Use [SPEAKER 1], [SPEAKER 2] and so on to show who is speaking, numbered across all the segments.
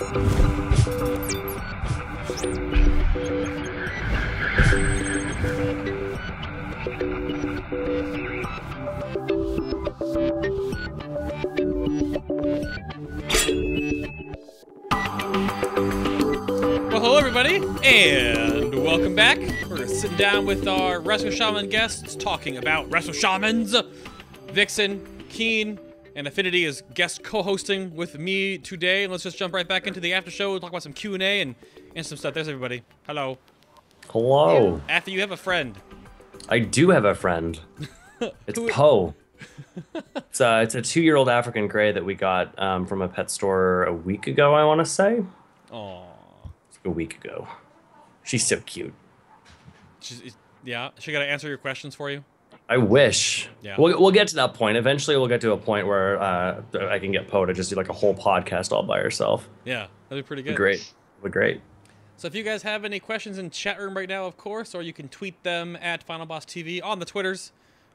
[SPEAKER 1] Well, hello everybody, and welcome back. We're sitting down with our Wrestle Shaman guests, talking about Wrestle Shamans. Vixsin, Keehn, and Affinity is guest co-hosting with me today. And let's just jump right back into the after show. We'll talk about some Q&A and some stuff. There's everybody. Hello.
[SPEAKER 2] Hello.
[SPEAKER 1] After you have a friend.
[SPEAKER 2] I do have a friend. It's Poe. It's a 2-year-old African Grey that we got from a pet store a week ago, I want to say.
[SPEAKER 1] Aww.
[SPEAKER 2] A week ago. She's so cute.
[SPEAKER 1] Yeah, she got to answer your questions for you?
[SPEAKER 2] I wish.
[SPEAKER 1] Yeah.
[SPEAKER 2] We'll get to that point. Eventually, we'll get to a point where I can get Poe to just do like a whole podcast all by herself.
[SPEAKER 1] Yeah, that'd be pretty good.
[SPEAKER 2] Great. Great.
[SPEAKER 1] So if you guys have any questions in chat room right now, of course, or you can tweet them at FinalBossTV on the Twitters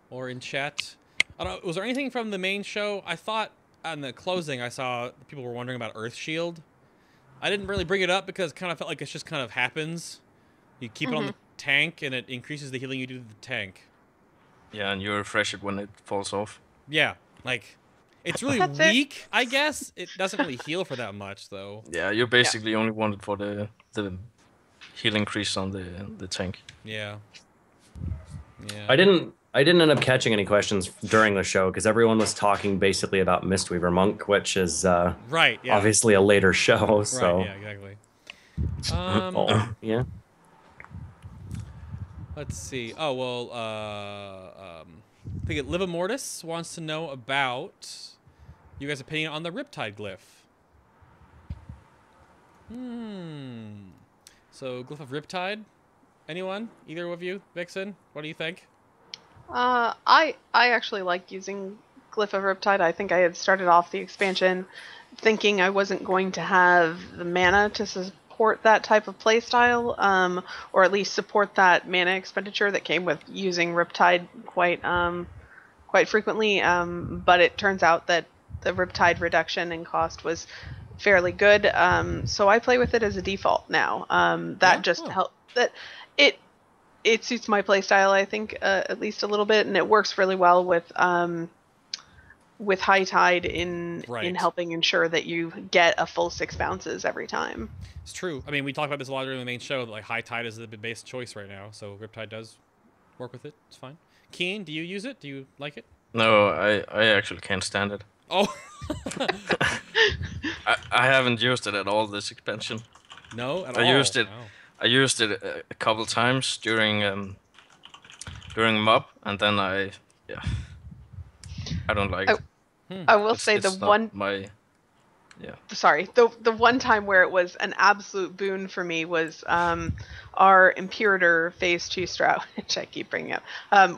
[SPEAKER 1] or in chat. I don't know, was there anything from the main show? I thought on the closing I saw people were wondering about Earth Shield. I didn't really bring it up because it kind of felt like it just kind of happens. You keep it on the tank and it increases the healing you do to the tank.
[SPEAKER 3] Yeah, and you refresh it when it falls off.
[SPEAKER 1] Yeah, like, it's really weak, I guess. It doesn't really heal for that much, though.
[SPEAKER 3] Yeah, you basically only want it for the heal increase on the tank.
[SPEAKER 1] Yeah. Yeah.
[SPEAKER 2] I didn't end up catching any questions during the show because everyone was talking basically about Mistweaver Monk, which is
[SPEAKER 1] right, yeah.
[SPEAKER 2] obviously a later show. So.
[SPEAKER 1] Right, yeah, exactly.
[SPEAKER 2] Yeah.
[SPEAKER 1] Let's see. Oh, well, I think Liva Mortis wants to know about you guys' opinion on the Riptide glyph. So, Glyph of Riptide? Anyone? Either of you? Vixsin? What do you think?
[SPEAKER 4] I actually like using Glyph of Riptide. I think I had started off the expansion thinking I wasn't going to have the mana to support that type of playstyle, or at least support that mana expenditure that came with using Riptide quite frequently. But it turns out that the Riptide reduction in cost was fairly good. So I play with it as a default now. That just helped. That it suits my playstyle, I think, at least a little bit, and it works really well with High Tide in helping ensure that you get a full 6 bounces every time.
[SPEAKER 1] It's true. I mean, we talked about this a lot during the main show, that like High Tide is the base choice right now, so Riptide does work with it. It's fine. Keehn, do you use it? Do you like it?
[SPEAKER 3] No, I actually can't stand it.
[SPEAKER 1] Oh.
[SPEAKER 3] I haven't used it at all this expansion.
[SPEAKER 1] No, at all?
[SPEAKER 3] I used it a couple times during mob, and then I don't like it.
[SPEAKER 4] I will say the one time where it was an absolute boon for me was our Imperator Phase 2 strat, which I keep bringing up.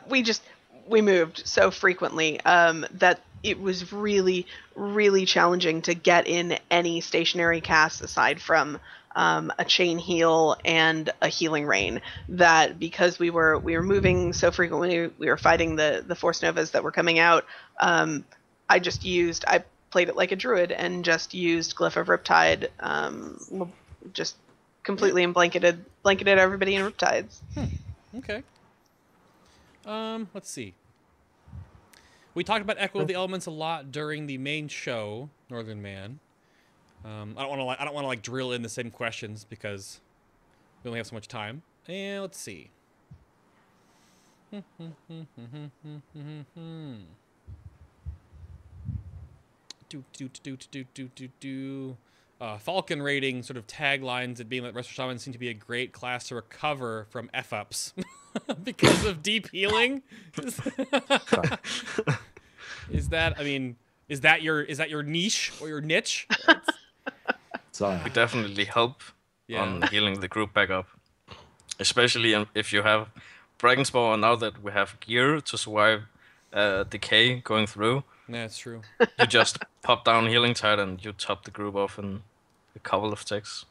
[SPEAKER 4] We moved so frequently that it was really, really challenging to get in any stationary casts aside from a chain heal and a healing rain. That because we were moving so frequently, we were fighting the Force Novas that were coming out. I played it like a druid and just used Glyph of Riptide, just completely and blanketed everybody in Riptides.
[SPEAKER 1] Okay. Let's see. We talked about Echo of the Elements a lot during the main show, Northern Man. I don't want to like drill in the same questions because we only have so much time. And let's see. Falcon rating sort of taglines it being that Wrestle Shaman seem to be a great class to recover from F-ups because of deep healing. Is that your niche or your niche?
[SPEAKER 3] We definitely help on healing the group back up, especially if you have Dragon Spore. Now that we have gear to survive decay going through,
[SPEAKER 1] yeah, that's true.
[SPEAKER 3] You just pop down Healing Tide and you top the group off in a couple of ticks.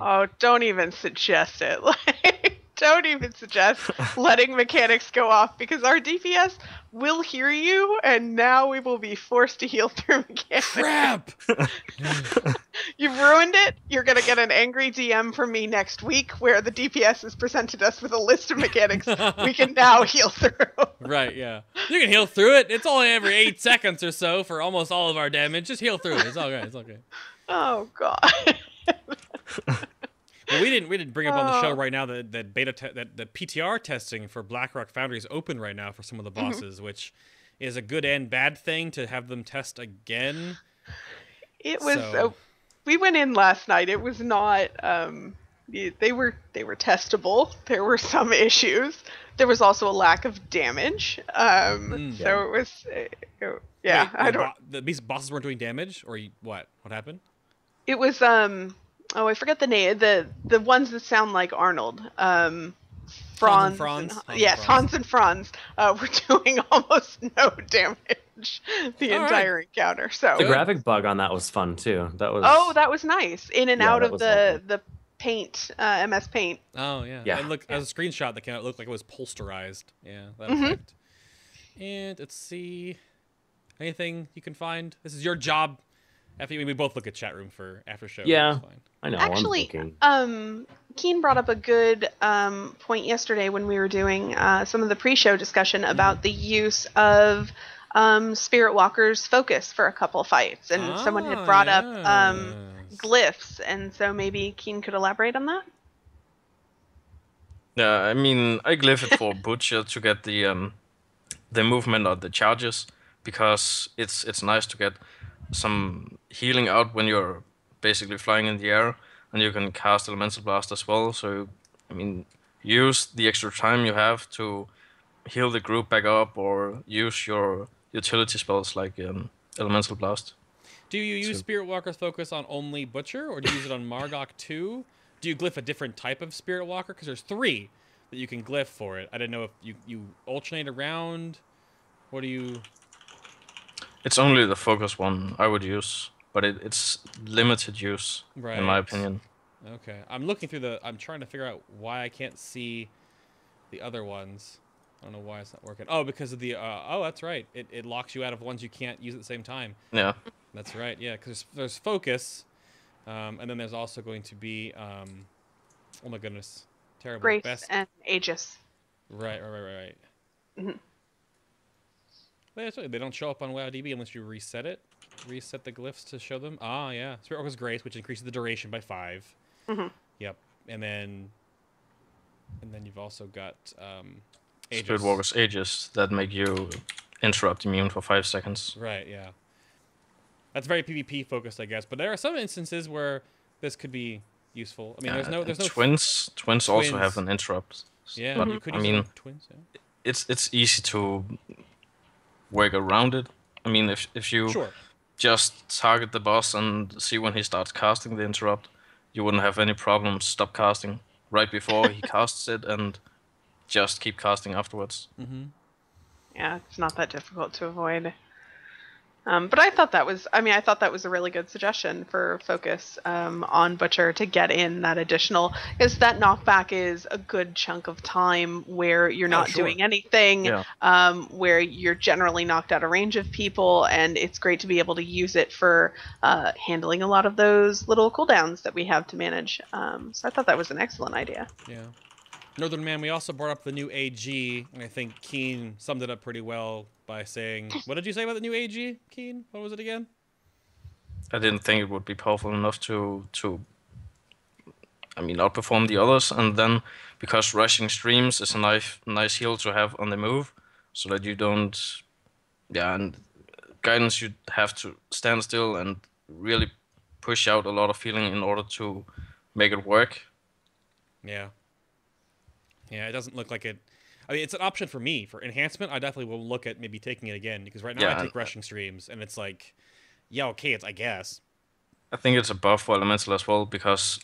[SPEAKER 4] Oh, don't even suggest it. Don't even suggest letting mechanics go off, because our DPS will hear you, and now we will be forced to heal through mechanics.
[SPEAKER 1] Crap!
[SPEAKER 4] You've ruined it. You're going to get an angry DM from me next week where the DPS has presented us with a list of mechanics we can now heal through.
[SPEAKER 1] Right, yeah. You can heal through it. It's only every 8 seconds or so for almost all of our damage. Just heal through it. It's all right. It's okay.
[SPEAKER 4] Oh, God.
[SPEAKER 1] Well, we didn't bring up on the show right now that the PTR testing for Blackrock Foundry is open right now for some of the bosses, which is a good and bad thing to have them test again.
[SPEAKER 4] It was... we went in last night. It was not. They were testable. There were some issues. There was also a lack of damage. So it was. Yeah,
[SPEAKER 1] Wait,
[SPEAKER 4] I don't.
[SPEAKER 1] These bosses weren't doing damage, or what? What happened?
[SPEAKER 4] It was Oh, I forget the name. The ones that sound like Arnold. Franz. Hans and Franz were doing almost no damage the entire encounter. So
[SPEAKER 2] the graphic bug on that was fun too. That was
[SPEAKER 4] nice. In and out of the paint, MS Paint.
[SPEAKER 1] Oh yeah. And look, as a screenshot that came out, it looked like it was posterized. Yeah, that effect. And let's see, anything you can find. This is your job. After we both look at chat room for after show.
[SPEAKER 2] Yeah, I know.
[SPEAKER 4] Actually, Keehn brought up a good point yesterday when we were doing some of the pre-show discussion about the use of Spiritwalker's focus for a couple fights, and someone had brought up glyphs, and so maybe Keehn could elaborate on that.
[SPEAKER 3] Yeah, I mean, I glyph it for Butcher to get the movement of the charges, because it's nice to get some healing out when you're basically flying in the air, and you can cast Elemental Blast as well. So, I mean, use the extra time you have to heal the group back up, or use your utility spells like Elemental Blast.
[SPEAKER 1] Do you use Spiritwalker's focus on only Butcher, or do you use it on Mar'gok too? Do you glyph a different type of Spiritwalker? Because there's 3 that you can glyph for it. I didn't know if you alternate around. What do you...
[SPEAKER 3] It's only the focus one I would use, but it's limited use, in my opinion.
[SPEAKER 1] Okay, I'm looking through I'm trying to figure out why I can't see the other ones. I don't know why it's not working. Oh, because of the, oh, that's right. It locks you out of ones you can't use at the same time.
[SPEAKER 3] Yeah.
[SPEAKER 1] That's right, yeah, because there's focus, and then there's also going to be, oh my goodness, terrible.
[SPEAKER 4] Grace and Aegis.
[SPEAKER 1] Right. Mm-hmm. They don't show up on WoWDB unless you reset it. Reset the glyphs to show them. Ah, yeah. Spiritwalker's Grace, which increases the duration by 5. Yep. And then you've also got Aegis.
[SPEAKER 3] Spiritwalker's Aegis that make you interrupt immune for 5 seconds.
[SPEAKER 1] Right, yeah. That's very PvP focused, I guess. But there are some instances where this could be useful. I mean, there's no
[SPEAKER 3] twins. Twins also have an interrupt.
[SPEAKER 1] Yeah,
[SPEAKER 3] but
[SPEAKER 1] you could use twins. Yeah.
[SPEAKER 3] It's easy to work around it. I mean, if you just target the boss and see when he starts casting the interrupt, you wouldn't have any problem stop casting right before he casts it and just keep casting afterwards.
[SPEAKER 4] Yeah, it's not that difficult to avoid. But I thought that was a really good suggestion for focus on Butcher to get in that additional, because that knockback is a good chunk of time where you're not doing anything, where you're generally knocked out of range of people, and it's great to be able to use it for handling a lot of those little cooldowns that we have to manage. So I thought that was an excellent idea.
[SPEAKER 1] Yeah. Northern Man, we also brought up the new AG, and I think Keehn summed it up pretty well by saying, what did you say about the new AG, Keehn? What was it again?
[SPEAKER 3] I didn't think it would be powerful enough to outperform the others, and then because rushing streams is a nice heal to have on the move, so that you don't, and guidance you have to stand still and really push out a lot of healing in order to make it work.
[SPEAKER 1] Yeah. Yeah, it doesn't look like it. I mean, it's an option for me. For enhancement, I definitely will look at maybe taking it again, because right now I take rushing streams, and it's like, yeah, okay, I guess.
[SPEAKER 3] I think it's a buff for Elemental as well, because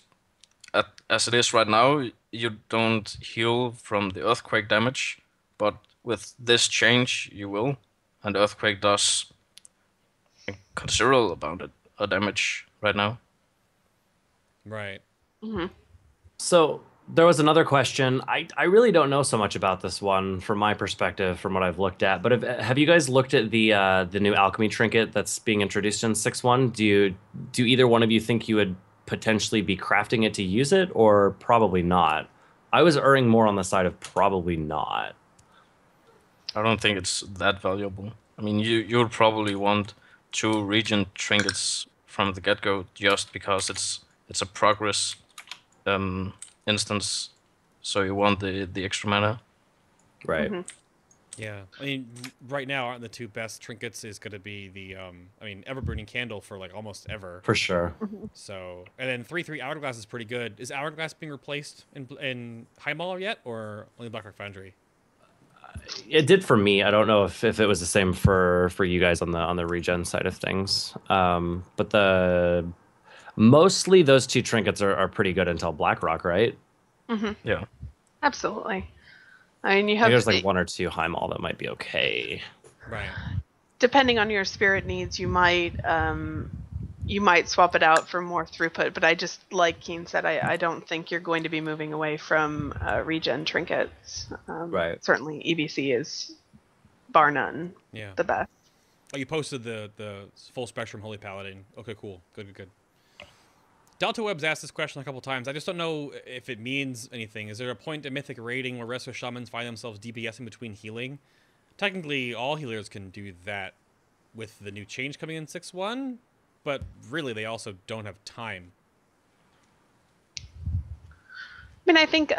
[SPEAKER 3] as it is right now, you don't heal from the Earthquake damage, but with this change, you will. And Earthquake does a considerable amount of damage right now.
[SPEAKER 1] Right.
[SPEAKER 2] So, There was another question. I really don't know so much about this one from my perspective, from what I've looked at. But have you guys looked at the new alchemy trinket that's being introduced in 6.1? Do either one of you think you would potentially be crafting it to use it, or probably not? I was erring more on the side of probably not.
[SPEAKER 3] I don't think it's that valuable. I mean, you'll probably want 2 region trinkets from the get-go just because it's a progress instance, so you want the extra mana.
[SPEAKER 2] Right.
[SPEAKER 1] Yeah, I mean, right now, aren't the 2 best trinkets is going to be the, I mean, Ever-Burning Candle for, like, almost ever.
[SPEAKER 2] For sure.
[SPEAKER 1] So, and then 3/3 Hourglass is pretty good. Is Hourglass being replaced in Highmaul yet, or only Blackrock Foundry?
[SPEAKER 2] It did for me. I don't know if it was the same for you guys on the regen side of things. But mostly those 2 trinkets are pretty good until Blackrock, right?
[SPEAKER 3] Yeah.
[SPEAKER 4] Absolutely. I mean, you have.
[SPEAKER 2] There's like 1 or 2 Highmaul that might be okay.
[SPEAKER 1] Right.
[SPEAKER 4] Depending on your spirit needs, you might swap it out for more throughput. But I just, like Keehn said, I don't think you're going to be moving away from regen trinkets.
[SPEAKER 2] Right.
[SPEAKER 4] Certainly, EBC is bar none.
[SPEAKER 1] Yeah.
[SPEAKER 4] The best.
[SPEAKER 1] Oh, you posted the full spectrum Holy Paladin. Okay, cool. Good. Delta Web's asked this question a couple times. I just don't know if it means anything. Is there a point in Mythic raiding where Resto Shamans find themselves DPSing between healing? Technically, all healers can do that with the new change coming in 6.1, but really they also don't have time.
[SPEAKER 4] I mean, I think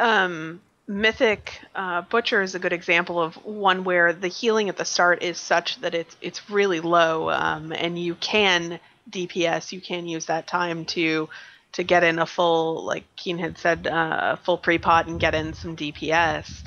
[SPEAKER 4] Mythic Butcher is a good example of one where the healing at the start is such that it's really low, and you can DPS. You can use that time to get in a full, like Keehn had said, full pre-pot and get in some DPS.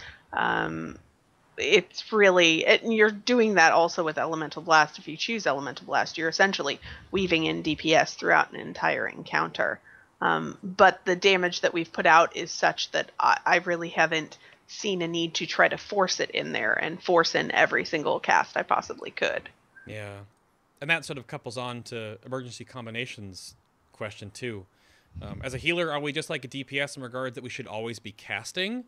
[SPEAKER 4] It's really, you're doing that also with Elemental Blast. If you choose Elemental Blast, you're essentially weaving in DPS throughout an entire encounter. But the damage that we've put out is such that I really haven't seen a need to try to force it in there and force in every single cast I possibly could.
[SPEAKER 1] Yeah. And that sort of couples on to emergency combinations question too. As a healer, are we just like a DPS in regard that we should always be casting?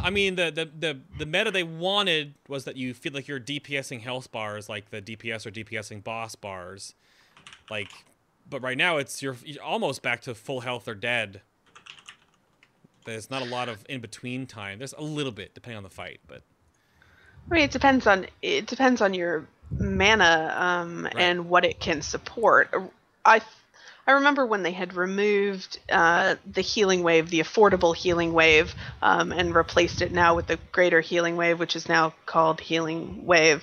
[SPEAKER 1] I mean, the meta they wanted was that you feel like you're DPSing health bars, like the DPS or DPSing boss bars. Like, but right now you're almost back to full health or dead. There's not a lot of in between time. There's a little bit depending on the fight, but
[SPEAKER 4] I mean, it depends on your mana
[SPEAKER 1] right.
[SPEAKER 4] and what it can support. I remember when they had removed the healing wave, the affordable healing wave, and replaced it now with the greater healing wave, which is now called healing wave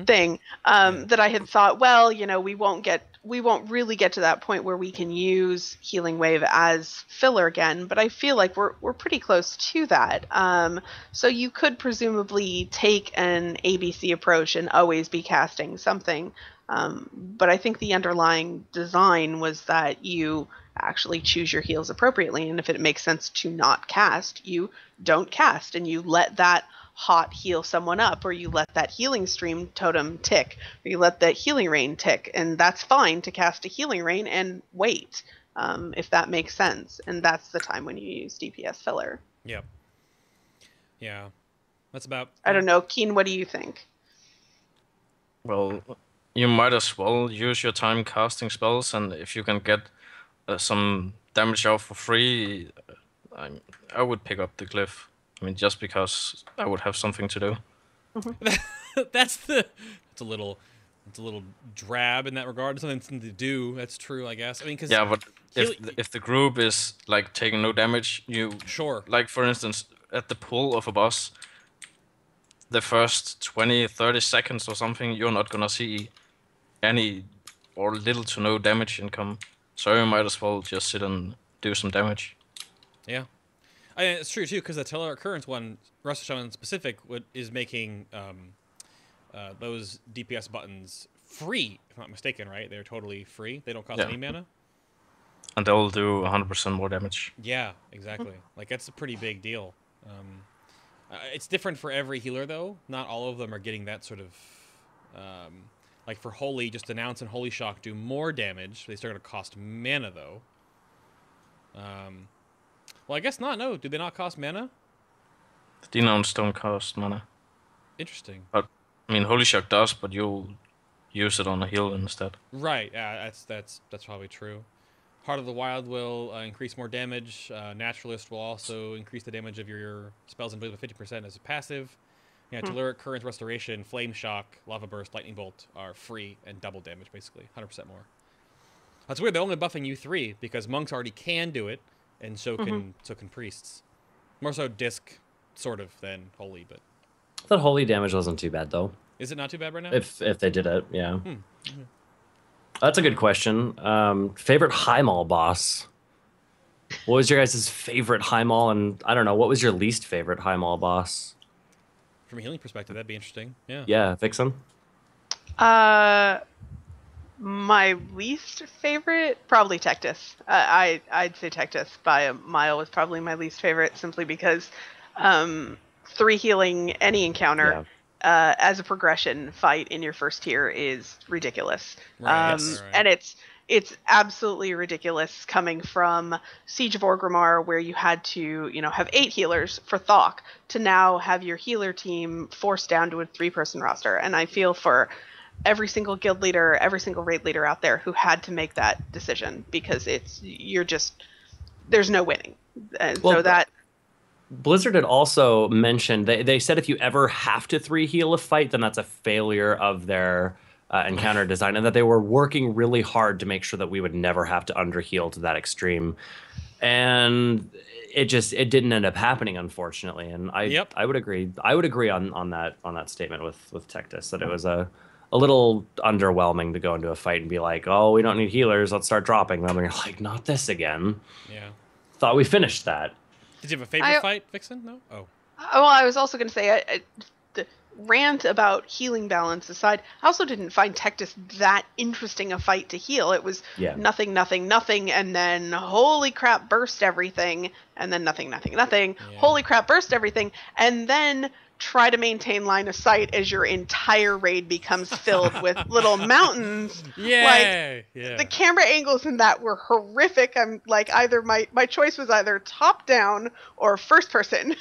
[SPEAKER 4] thing. That I had thought, well, we won't really get to that point where we can use healing wave as filler again. But I feel like we're pretty close to that. So you could presumably take an ABC approach and always be casting something. But I think the underlying design was that you actually choose your heals appropriately, and if it makes sense to not cast, you don't cast, and you let that hot heal someone up, or you let that healing stream totem tick, or you let that healing rain tick, and that's fine to cast a healing rain and wait, if that makes sense, and that's the time when you use DPS filler.
[SPEAKER 1] Yep. Yeah. That's about...
[SPEAKER 4] I don't know. Keehn, what do you think?
[SPEAKER 3] Well, you might as well use your time casting spells, and if you can get some damage out for free, I would pick up the Glyph. I mean, just because I would have something to do.
[SPEAKER 1] It's a little drab in that regard. Something to do. That's true, I guess. I mean, because
[SPEAKER 3] yeah, but if the group is like taking no damage, you like, for instance, at the pull of a boss, the first 20-30 seconds or something, you're not gonna see any or little to no damage income, so you might as well just sit and do some damage.
[SPEAKER 1] Yeah, I mean, it's true too, because the Teleoccurrence one, Resto Shaman specific, is making those DPS buttons free, if I'm not mistaken, right? They're totally free. They don't cost any mana.
[SPEAKER 3] And they'll do 100% more damage.
[SPEAKER 1] Yeah, exactly. Like, that's a pretty big deal. It's different for every healer, though. Not all of them are getting that sort of... like, for Holy, just Announce and Holy Shock do more damage. They still going to cost mana, though. Well, I guess not. No, do they not cost mana?
[SPEAKER 3] The Denouns don't cost mana.
[SPEAKER 1] Interesting.
[SPEAKER 3] But I mean, Holy Shock does, but you'll use it on a heal instead.
[SPEAKER 1] Right. Yeah, that's probably true. Heart of the Wild will increase more damage. Naturalist will also increase the damage of your spells and ability by 50% as a passive. Yeah, Telluric, Current, Restoration, Flame Shock, Lava Burst, Lightning Bolt are free and double damage, basically. 100% more. That's weird. They're only buffing you 3 because monks already can do it, and so can priests. More so disc, sort of, than holy, but...
[SPEAKER 2] I thought holy damage wasn't too bad, though.
[SPEAKER 1] Is it not too bad right now?
[SPEAKER 2] If they did it, yeah. That's a good question. Favorite Highmaul boss? What was your guys' favorite Highmaul? And I don't know, what was your least favorite Highmaul boss?
[SPEAKER 1] From a healing perspective, that'd be interesting. Yeah.
[SPEAKER 2] Yeah, Vixsin?
[SPEAKER 4] My least favorite, probably Tectus. I'd say Tectus by a mile was probably my least favorite, simply because 3 healing any encounter as a progression fight in your first tier is ridiculous.
[SPEAKER 1] Right.
[SPEAKER 4] And it's absolutely ridiculous coming from Siege of Orgrimmar, where you had to, have 8 healers for Thok, to now have your healer team forced down to a 3-person roster. And I feel for every single guild leader, every single raid leader out there who had to make that decision, because there's no winning. And
[SPEAKER 2] well,
[SPEAKER 4] so that...
[SPEAKER 2] Blizzard had also mentioned, they said if you ever have to 3 heal a fight, then that's a failure of their encounter design, and that they were working really hard to make sure that we would never have to underheal to that extreme. And it didn't end up happening, unfortunately. And I would agree. I would agree on that statement with Tectus, that it was a little underwhelming to go into a fight and be like, oh, we don't need healers, let's start dropping them. And you're like, not this again.
[SPEAKER 1] Yeah.
[SPEAKER 2] Thought we finished that.
[SPEAKER 1] Did you have a favorite fight, Vixsin? No? Oh.
[SPEAKER 4] Well, I was also going to say, the rant about healing balance aside, I also didn't find Tectus that interesting a fight to heal. It was nothing, nothing, nothing, and then holy crap, burst everything, and then nothing, nothing, nothing, holy crap, burst everything, and then try to maintain line of sight as your entire raid becomes filled with little mountains. The camera angles in that were horrific. I'm like, either my choice was either top down or first person.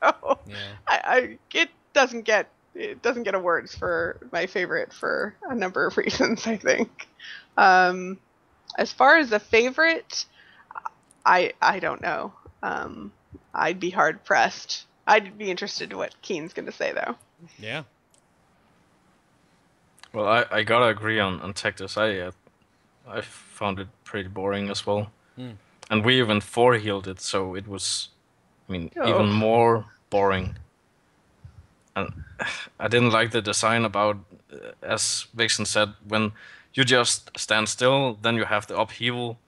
[SPEAKER 4] So it doesn't get awards for my favorite for a number of reasons, I think. As far as a favorite, I don't know. I'd be hard pressed. I'd be interested in what Keehn's going to say, though.
[SPEAKER 1] Yeah.
[SPEAKER 3] Well, I gotta agree on Tectus. I found it pretty boring as well. And we even 4-healed it, so it was, even more boring. And I didn't like the design about, as Vixen said, when you just stand still, then you have the upheaval,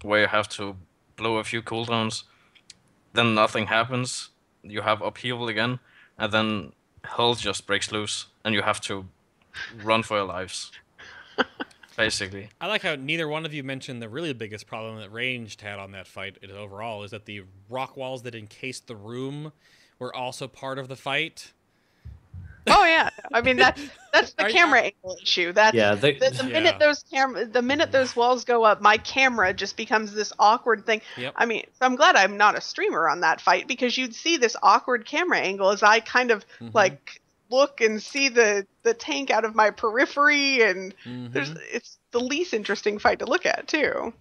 [SPEAKER 3] where you have to blow a few cooldowns, then nothing happens. You have upheaval again, and then hell just breaks loose, and you have to run for your lives. Basically.
[SPEAKER 1] I like how neither one of you mentioned the really biggest problem that Ranged had on that fight overall, is that the rock walls that encased the room were also part of the fight.
[SPEAKER 4] Oh yeah, that's the camera angle issue. That's the minute those walls go up, my camera just becomes this awkward thing.
[SPEAKER 1] Yep.
[SPEAKER 4] So I'm glad I'm not a streamer on that fight, because you'd see this awkward camera angle as I kind of look and see the tank out of my periphery, and it's the least interesting fight to look at too.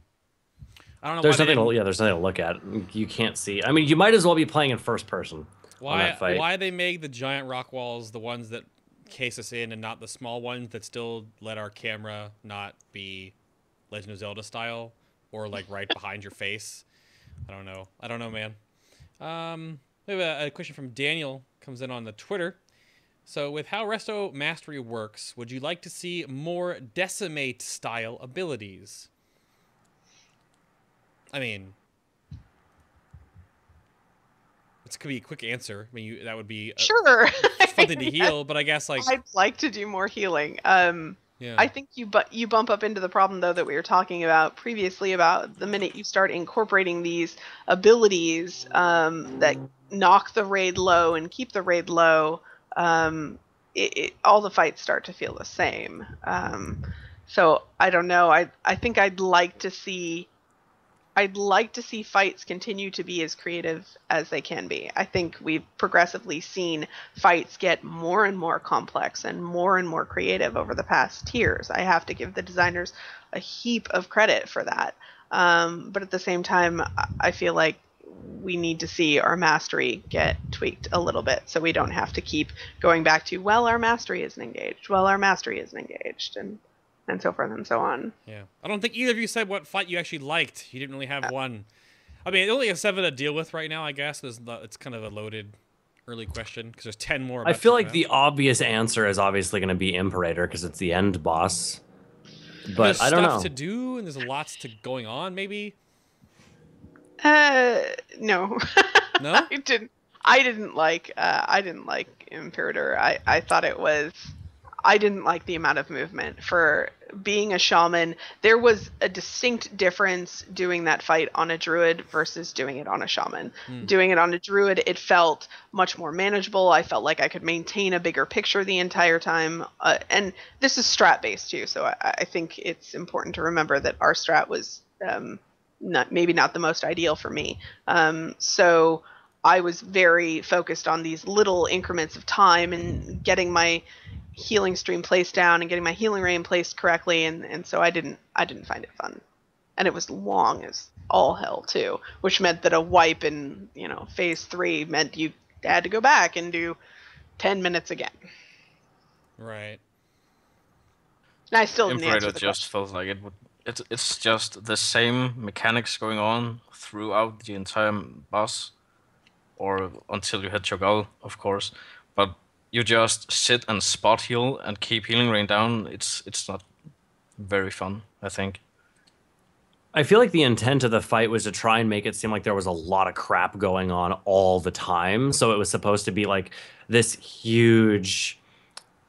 [SPEAKER 1] I don't know.
[SPEAKER 2] There's nothing to look at. You can't see. You might as well be playing in first person.
[SPEAKER 1] Why they make the giant rock walls the ones that case us in, and not the small ones that still let our camera not be Legend of Zelda style, or like right behind your face? I don't know, man. We have a question from Daniel, comes in on the Twitter. So with how Resto Mastery works, would you like to see more Decimate style abilities? This could be a quick answer. That would be
[SPEAKER 4] sure
[SPEAKER 1] something to heal, but I guess
[SPEAKER 4] I'd like to do more healing. I think you bump up into the problem, though, that we were talking about previously, about the minute you start incorporating these abilities that knock the raid low and keep the raid low, all the fights start to feel the same. So I don't know. I think I'd like to see I'd like to see fights continue to be as creative as they can be. I think we've progressively seen fights get more and more complex and more creative over the past years. I have to give the designers a heap of credit for that. But at the same time, I feel like we need to see our mastery get tweaked a little bit, so we don't have to keep going back to, well, our mastery isn't engaged. Well, our mastery isn't engaged. And so forth and so on.
[SPEAKER 1] Yeah. I don't think either of you said what fight you actually liked. You didn't really have one. I mean, only have 7 to deal with right now, I guess. It's kind of a loaded early question because there's 10 more.
[SPEAKER 2] I feel like the obvious answer is obviously going to be Imperator because it's the end boss. But I don't know.
[SPEAKER 1] There's stuff to do and there's lots to going on, maybe?
[SPEAKER 4] No.
[SPEAKER 1] No?
[SPEAKER 4] I didn't like Imperator. I thought it was... I didn't like the amount of movement. For being a shaman, there was a distinct difference doing that fight on a druid versus doing it on a shaman. Doing it on a druid, it felt much more manageable. I felt like I could maintain a bigger picture the entire time. And this is strat-based too, so I think it's important to remember that our strat was maybe not the most ideal for me. So I was very focused on these little increments of time and getting my healing stream placed down and getting my healing rain placed correctly, and so I didn't find it fun. And it was long as all hell too, which meant that a wipe in phase 3 meant you had to go back and do 10 minutes again.
[SPEAKER 1] Right.
[SPEAKER 4] And I still didn't answer
[SPEAKER 3] Imperator
[SPEAKER 4] the
[SPEAKER 3] just
[SPEAKER 4] question.
[SPEAKER 3] felt like it would. It's just the same mechanics going on throughout the entire boss, or until you hit Cho'Gall, of course, but you just sit and spot heal and keep healing rain down. It's not very fun, I think.
[SPEAKER 2] I feel like the intent of the fight was to try and make it seem like there was a lot of crap going on all the time. So it was supposed to be like this huge...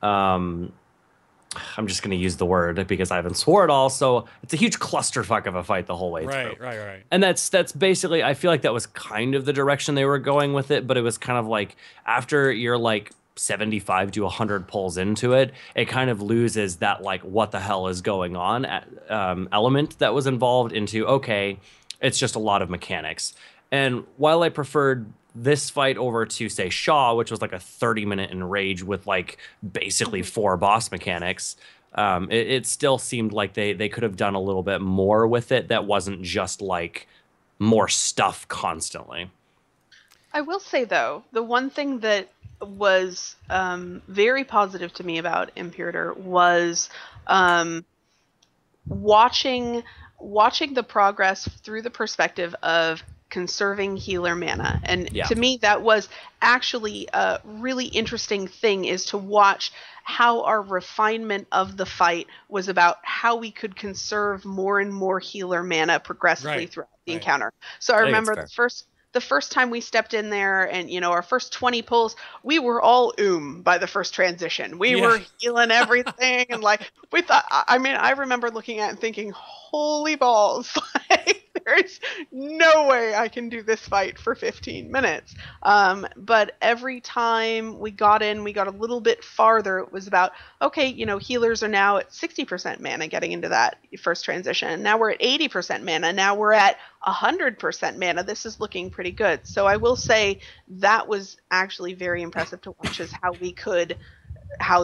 [SPEAKER 2] I'm just going to use the word because I haven't swore it all. So it's a huge clusterfuck of a fight the whole way through.
[SPEAKER 1] Right.
[SPEAKER 2] And that's basically, I feel like that was kind of the direction they were going with it. But it was kind of like after you're like 75 to 100 pulls into it, it kind of loses that like what the hell is going on element that was involved into, okay, it's just a lot of mechanics. And while I preferred this fight over to, say, Shaw, which was like a 30-minute enrage with like basically 4 boss mechanics, it still seemed like they could have done a little bit more with it that wasn't just like more stuff constantly.
[SPEAKER 4] I will say, though, the one thing that was very positive to me about Imperator was watching the progress through the perspective of conserving healer mana. And to me, that was actually a really interesting thing, is to watch how our refinement of the fight was about how we could conserve more and more healer mana progressively throughout the encounter. So I remember the first time we stepped in there and, our first 20 pulls, we were all by the first transition. We were healing everything. And like, we thought, I remember looking at it and thinking, holy balls, like, there's no way I can do this fight for 15 minutes. But every time we got a little bit farther, it was about, okay, healers are now at 60% mana getting into that first transition. Now we're at 80% mana. Now we're at 100% mana. This is looking pretty good. So I will say that was actually very impressive to watch, is how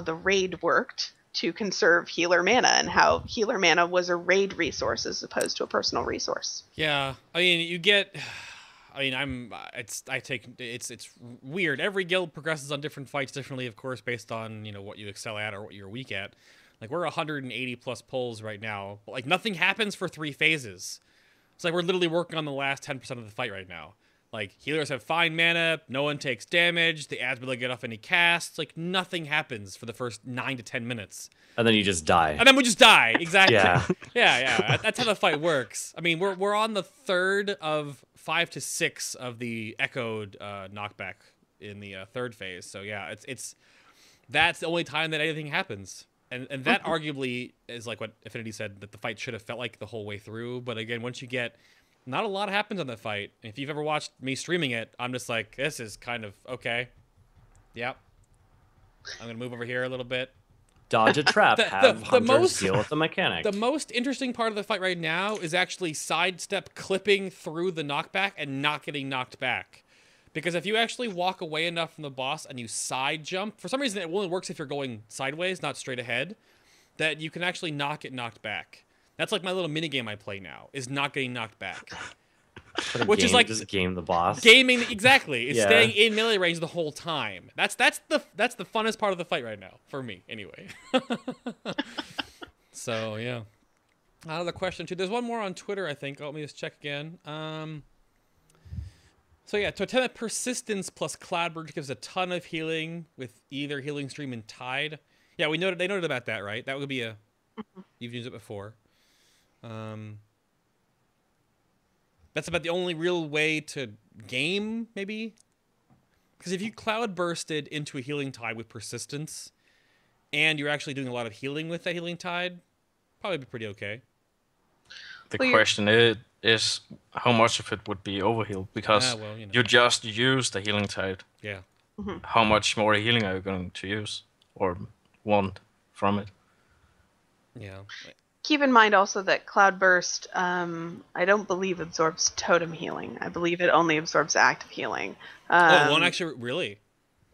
[SPEAKER 4] the raid worked to conserve healer mana, and how healer mana was a raid resource as opposed to a personal resource.
[SPEAKER 1] Yeah, it's weird. Every guild progresses on different fights differently, of course, based on what you excel at or what you're weak at. Like, we're 180 plus pulls right now, but like nothing happens for 3 phases. It's like we're literally working on the last 10% of the fight right now. Like, healers have fine mana, no one takes damage, the adds barely get off any casts, like nothing happens for the first 9 to 10 minutes.
[SPEAKER 2] And then you just die.
[SPEAKER 1] And then we just die, exactly.
[SPEAKER 2] Yeah.
[SPEAKER 1] Yeah. That's how the fight works. I mean, we're on the 3rd of 5 to 6 of the echoed knockback in the 3rd phase. So yeah, that's the only time that anything happens. And that arguably is like what Affinity said, that the fight should have felt like the whole way through. But again, once you get... Not a lot happens on that fight. If you've ever watched me streaming it, I'm just like, this is kind of okay. Yep. I'm going to move over here a little bit.
[SPEAKER 2] dodge a trap, have hunters deal with the mechanic.
[SPEAKER 1] The most interesting part of the fight right now is actually sidestep clipping through the knockback and not getting knocked back. Because if you actually walk away enough from the boss and you side jump, for some reason it only works if you're going sideways, not straight ahead, that you can actually not get knocked back. That's like my little mini game I play now, is not getting knocked back. Which is like
[SPEAKER 2] just game the boss.
[SPEAKER 1] Gaming, exactly. It's staying in melee range the whole time. That's the funnest part of the fight right now for me, anyway. So yeah. Another question too. There's one more on Twitter, I think. Let me just check again. So yeah, Totemic Persistence plus Cloudburst gives a ton of healing with either Healing Stream and Tide. Yeah, they noted about that, right? That would be you've used it before. That's about the only real way to game, maybe? Because if you Cloudbursted into a Healing Tide with Persistence, and you're actually doing a lot of healing with that Healing Tide, probably be pretty okay.
[SPEAKER 3] The question is how much of it would be overhealed, because you just use the Healing Tide.
[SPEAKER 1] Yeah.
[SPEAKER 3] How much more healing are you going to use or want from it?
[SPEAKER 1] Yeah.
[SPEAKER 4] Keep in mind also that Cloudburst, I don't believe absorbs totem healing. I believe it only absorbs active healing.
[SPEAKER 1] One actually, really?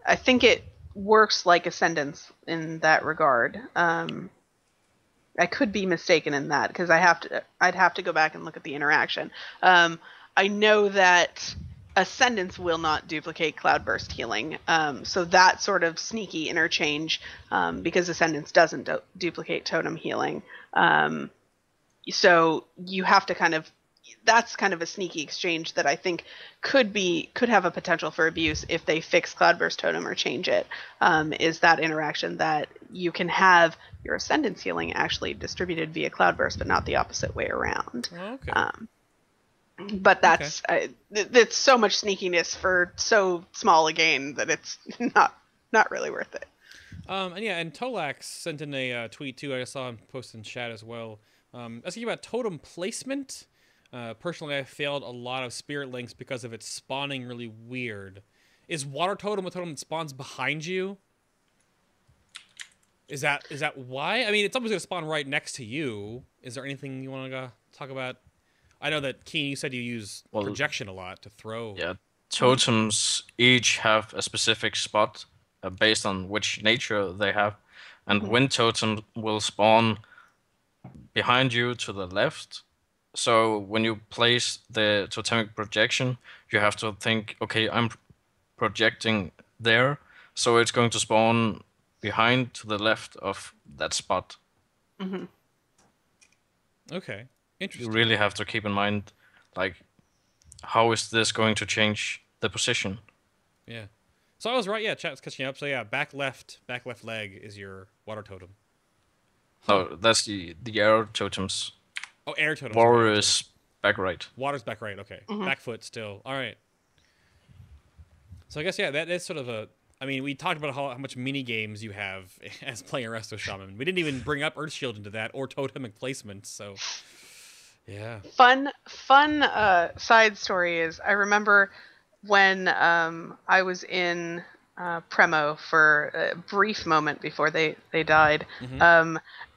[SPEAKER 4] I think it works like Ascendance in that regard. I could be mistaken in that because I'd have to go back and look at the interaction. I know that Ascendance will not duplicate Cloudburst healing, so that sort of sneaky interchange, because Ascendance doesn't duplicate totem healing. So you have to that's kind of a sneaky exchange that I think could have a potential for abuse if they fix Cloudburst Totem or change it, is that interaction that you can have your Ascendance healing actually distributed via Cloudburst, but not the opposite way around.
[SPEAKER 1] Okay.
[SPEAKER 4] But that's it's so much sneakiness for so small a gain that it's not really worth it.
[SPEAKER 1] And Tolax sent in a tweet too. I saw him post in chat as well. Asking about totem placement. Personally, I failed a lot of Spirit Links because of it spawning really weird. Is Water Totem a totem that spawns behind you? Is that why? I mean, it's almost going to spawn right next to you. Is there anything you want to talk about? I know that, Keehn, you said you use projection a lot to throw.
[SPEAKER 3] Yeah, totems each have a specific spot based on which nature they have. And wind totem will spawn behind you to the left. So when you place the totemic projection, you have to think, okay, I'm projecting there. So it's going to spawn behind to the left of that spot.
[SPEAKER 4] Mm-hmm.
[SPEAKER 1] Okay. Interesting.
[SPEAKER 3] You really have to keep in mind, like, how is this going to change the position?
[SPEAKER 1] Yeah. So I was right. Yeah, chat's catching up. So yeah, back left leg is your water totem.
[SPEAKER 3] Oh, that's the air totems.
[SPEAKER 1] Oh, air totems.
[SPEAKER 3] Water is back right.
[SPEAKER 1] Water's back right. Okay. Back foot still. All right. So I guess that is sort of a. I mean, we talked about how much mini games you have as playing Resto Shaman. We didn't even bring up Earthshield into that or totemic placement. So. Yeah.
[SPEAKER 4] Fun side story is I remember when I was in Premo for a brief moment before they died.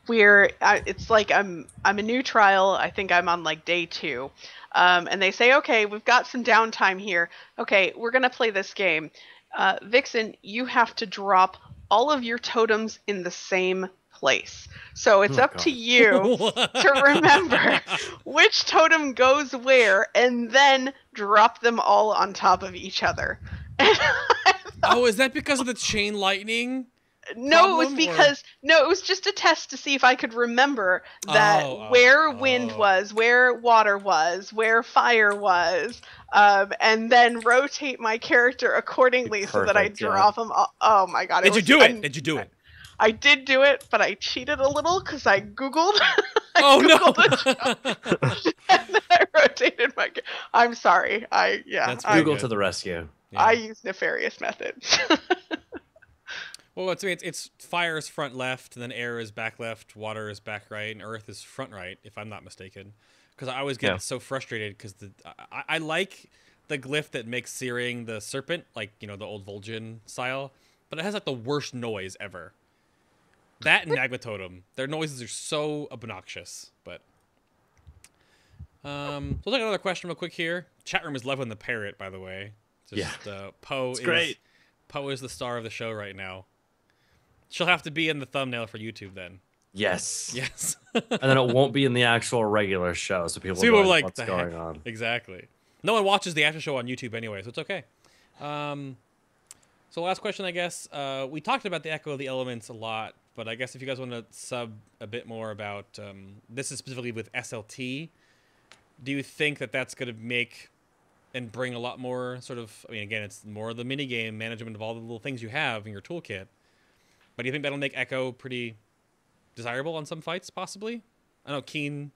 [SPEAKER 4] It's like I'm a new trial. I think I'm on like day 2, and they say, okay, we've got some downtime here. Okay, we're gonna play this game. Vixsin, you have to drop all of your totems in the same place. So it's up to you to remember which totem goes where and then drop them all on top of each other.
[SPEAKER 1] Is that because of the chain lightning?
[SPEAKER 4] No, it was just a test to see if I could remember that where wind was, where water was, where fire was, and then rotate my character accordingly so that I drop them all. Oh my god.
[SPEAKER 1] Did you do it?
[SPEAKER 4] I did do it, but I cheated a little because I Googled. And then I rotated my. I'm sorry.
[SPEAKER 2] That's Google to the rescue.
[SPEAKER 4] Yeah. I use nefarious methods.
[SPEAKER 1] Well, it's fire is front left, and then air is back left, water is back right, and earth is front right, if I'm not mistaken. Because I always get so frustrated because I like the glyph that makes searing the serpent, like the old Vol'jin style, but it has like the worst noise ever. That and Magma Totem. Their noises are so obnoxious, but... so let's look at another question real quick here. Chat room is loving the parrot, by the way. Just, Poe is
[SPEAKER 2] great.
[SPEAKER 1] Poe is the star of the show right now. She'll have to be in the thumbnail for YouTube then.
[SPEAKER 2] Yes.
[SPEAKER 1] Yes.
[SPEAKER 2] And then it won't be in the actual regular show, so people will be like, what's going on?
[SPEAKER 1] Exactly. No one watches the after show on YouTube anyway, so it's okay. So last question, I guess. We talked about the Echo of the Elements a lot, but I guess if you guys want to sub a bit more about, this is specifically with SLT, do you think that that's going to make and bring a lot more sort of, I mean, again, it's more of the minigame management of all the little things you have in your toolkit, but do you think that'll make Echo pretty desirable on some fights, possibly? I know, Keehn,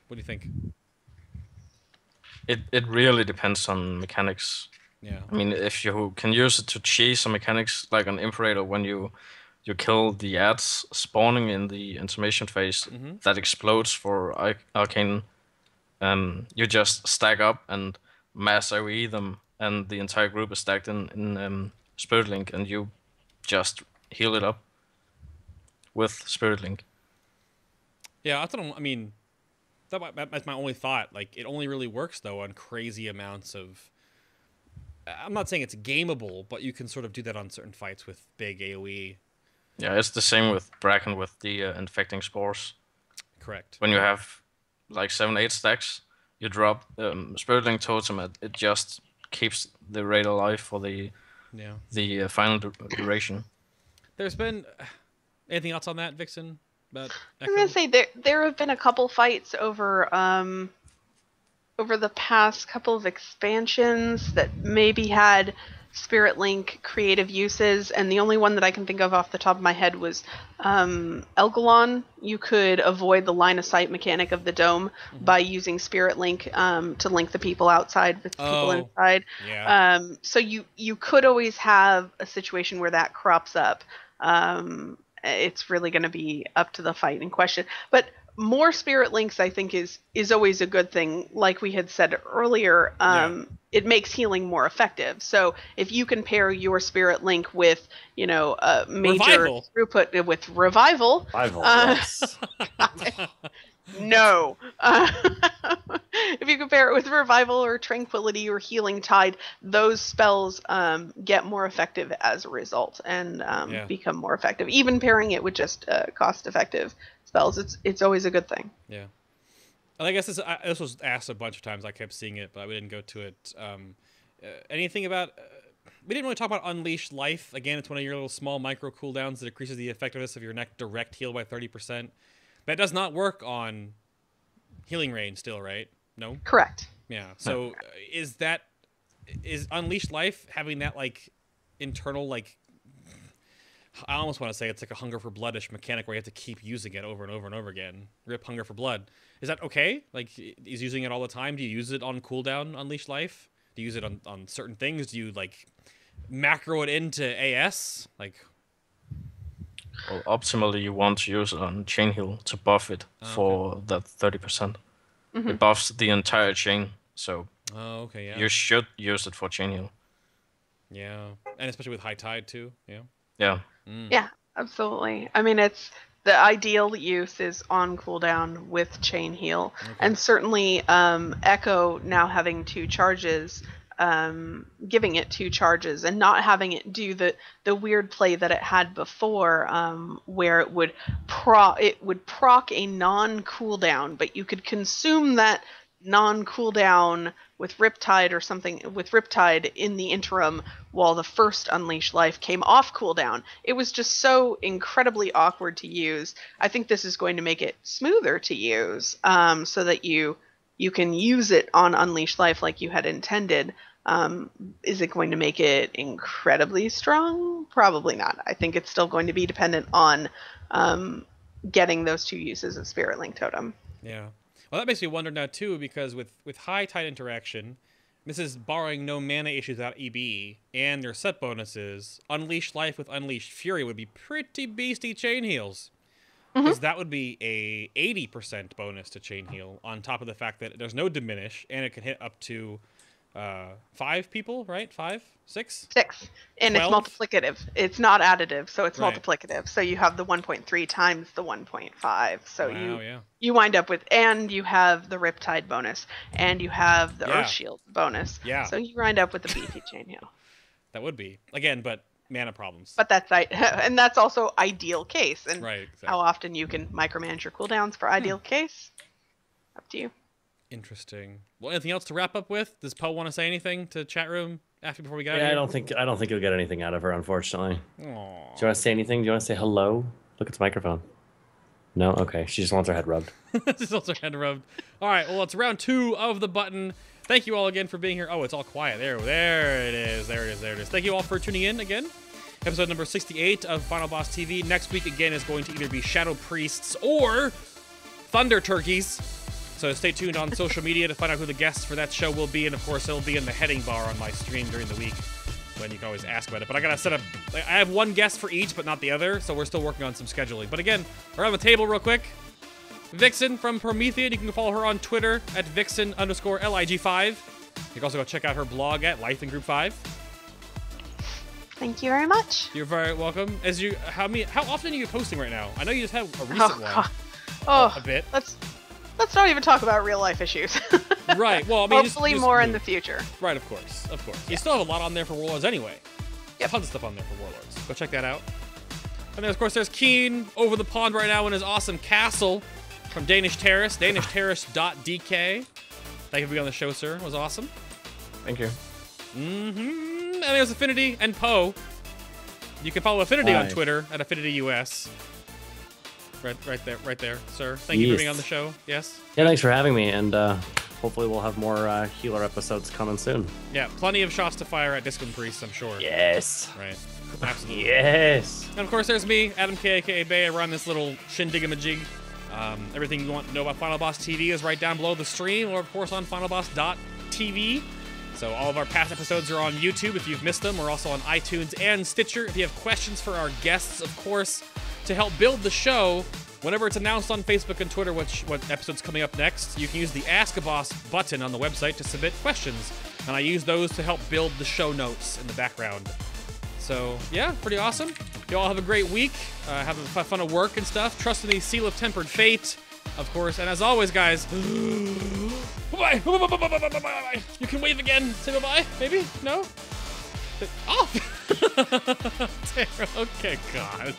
[SPEAKER 1] what do you think?
[SPEAKER 3] It really depends on mechanics.
[SPEAKER 1] Yeah.
[SPEAKER 3] I mean, if you can use it to chase some mechanics, like on Imperator, when you kill the ads spawning in the intermission phase that explodes for Arcane, you just stack up and mass AoE them, and the entire group is stacked in Spirit Link, and you just heal it up with Spirit Link.
[SPEAKER 1] Yeah, that's what I mean, that's my only thought. Like, it only really works, though, on crazy amounts of... I'm not saying it's gameable, but you can sort of do that on certain fights with big AoE.
[SPEAKER 3] Yeah, it's the same with Bracken with the infecting spores.
[SPEAKER 1] Correct.
[SPEAKER 3] When you have like 7-8 stacks, you drop Spirit Link Totem, it just keeps the raid alive for the final duration.
[SPEAKER 1] There's been... Anything else on that, Vixsin? About
[SPEAKER 4] I was gonna say there have been a couple fights over the past couple of expansions that maybe had Spirit Link creative uses, and the only one that I can think of off the top of my head was Elgalon. You could avoid the line of sight mechanic of the dome by using Spirit Link to link the people outside with people inside.
[SPEAKER 1] Yeah.
[SPEAKER 4] So you could always have a situation where that crops up. It's really going to be up to the fight in question. But more Spirit Links, I think, is always a good thing. Like we had said earlier, it makes healing more effective. So if you can pair your Spirit Link with, a major throughput with Revival.
[SPEAKER 2] Yes.
[SPEAKER 4] No. If you compare it with Revival or Tranquility or Healing Tide, those spells get more effective as a result and become more effective. Even pairing it with just cost-effective spells, it's always a good thing.
[SPEAKER 1] Yeah. And I guess this was asked a bunch of times. I kept seeing it, but we didn't go to it. Anything about... we didn't really talk about Unleashed Life. Again, it's one of your little small micro cooldowns that increases the effectiveness of your neck direct heal by 30%. That does not work on healing range still, right? No?
[SPEAKER 4] Correct.
[SPEAKER 1] Yeah. So is Unleashed Life having that, like, internal, like... I almost want to say it's like a Hunger for Blood-ish mechanic where you have to keep using it over and over and over again. Rip Hunger for Blood. Is that okay? Like, is using it all the time? Do you use it on cooldown, Unleashed Life? Do you use it on certain things? Do you, like, macro it into AS? Like...
[SPEAKER 3] Well, optimally, you want to use it on Chain Heal to buff it for that 30%. It buffs the entire chain, so you should use it for Chain Heal.
[SPEAKER 1] Yeah, and especially with High Tide, too. Yeah.
[SPEAKER 3] Yeah.
[SPEAKER 4] Yeah, absolutely. I mean, it's the ideal use is on cooldown with Chain Heal, and certainly Echo now having 2 charges, giving it 2 charges and not having it do the weird play that it had before, where it would proc a non-cooldown, but you could consume that non-cooldown with Riptide or something with Riptide in the interim while the first Unleashed Life came off cooldown. It was just so incredibly awkward to use. I think this is going to make it smoother to use, so that you can use it on Unleashed Life like you had intended. Is it going to make it incredibly strong? Probably not. I think it's still going to be dependent on getting those 2 uses of Spirit Link Totem.
[SPEAKER 1] Yeah. Well, that makes me wonder now, too, because with High Tide interaction, this is borrowing no mana issues without EB, and their set bonuses. Unleashed Life with Unleashed Fury would be pretty beasty chain heals. Because that would be a 80% bonus to chain heal, on top of the fact that there's no diminish, and it can hit up to 5 people, right? 5, 6?
[SPEAKER 4] 6. And
[SPEAKER 1] 12?
[SPEAKER 4] It's multiplicative. It's not additive, so it's
[SPEAKER 1] Right.
[SPEAKER 4] multiplicative. So you have the 1.3 times the 1.5. So
[SPEAKER 1] Wow,
[SPEAKER 4] you wind up with, and you have the Riptide bonus, and you have the
[SPEAKER 1] Yeah.
[SPEAKER 4] Earth Shield bonus.
[SPEAKER 1] Yeah.
[SPEAKER 4] So you wind up with a beefy chainmail.
[SPEAKER 1] That would be. Again, but mana problems.
[SPEAKER 4] But that's and that's also ideal case. And
[SPEAKER 1] Right, exactly.
[SPEAKER 4] how often you can micromanage your cooldowns for ideal case, up to you.
[SPEAKER 1] Interesting. Well, anything else to wrap up with? Does Poe want to say anything to chat room after before we get out of
[SPEAKER 2] Yeah,
[SPEAKER 1] here?
[SPEAKER 2] I don't think you'll get anything out of her, unfortunately.
[SPEAKER 1] Aww.
[SPEAKER 2] Do you want to say anything? Do you want to say hello? Look at the microphone. No? Okay. She just wants her head rubbed.
[SPEAKER 1] Just also hand rubbed. All right, well, it's round 2 of the button. Thank you all again for being here. Oh, it's all quiet. There it is. There it is. There it is. Thank you all for tuning in again. Episode number 68 of Final Boss TV. Next week, again, is going to either be Shadow Priests or Thunder Turkeys. So stay tuned on social media to find out who the guests for that show will be. And, of course, it'll be in the heading bar on my stream during the week when you can always ask about it. But I got to set up... I have one guest for each, but not the other. So we're still working on some scheduling. But, again, around the table real quick. Vixsin from Promethean. You can follow her on Twitter at Vixsin_LIG5. You can also go check out her blog at Life in Group 5.
[SPEAKER 4] Thank you very much.
[SPEAKER 1] You're very welcome. How often are you posting right now? I know you just have a recent one.
[SPEAKER 4] God. Oh,
[SPEAKER 1] A bit.
[SPEAKER 4] Let's not even talk about real life issues.
[SPEAKER 1] Right. Well, I mean,
[SPEAKER 4] hopefully
[SPEAKER 1] just
[SPEAKER 4] more in the future.
[SPEAKER 1] Right. Of course. Of course. You still have a lot on there for Warlords anyway.
[SPEAKER 4] Yep.
[SPEAKER 1] Tons of stuff on there for Warlords. Go check that out. And then, of course, there's Keehn over the pond right now in his awesome castle from Danish Terrace. DanishTerrace.dk. Thank you for being on the show, sir. It was awesome.
[SPEAKER 3] Thank you.
[SPEAKER 1] And there's Affinity and Poe. You can follow Affinity on Twitter at AffinityUS. Right there, sir. Thank you for being on the show. Yes.
[SPEAKER 2] Yeah, thanks for having me, and hopefully we'll have more healer episodes coming soon.
[SPEAKER 1] Yeah, plenty of shots to fire at Discipline Priest, I'm sure.
[SPEAKER 2] Yes.
[SPEAKER 1] Right. Absolutely.
[SPEAKER 2] Yes.
[SPEAKER 1] And of course, there's me, Adam K, aka Bay. I run this little shindigamajig. Everything you want to know about Final Boss TV is right down below the stream, or of course on FinalBoss.tv. So all of our past episodes are on YouTube if you've missed them. We're also on iTunes and Stitcher. If you have questions for our guests, of course, to help build the show, whenever it's announced on Facebook and Twitter what episode's coming up next, you can use the Ask a Boss button on the website to submit questions. And I use those to help build the show notes in the background. So, yeah, pretty awesome. You all have a great week. Have fun at work and stuff. Trust in the Seal of Tempered Fate, of course. And as always, guys, bye-bye. Bye-bye. You can wave again. Say bye-bye, maybe? No? Off! Okay, gosh.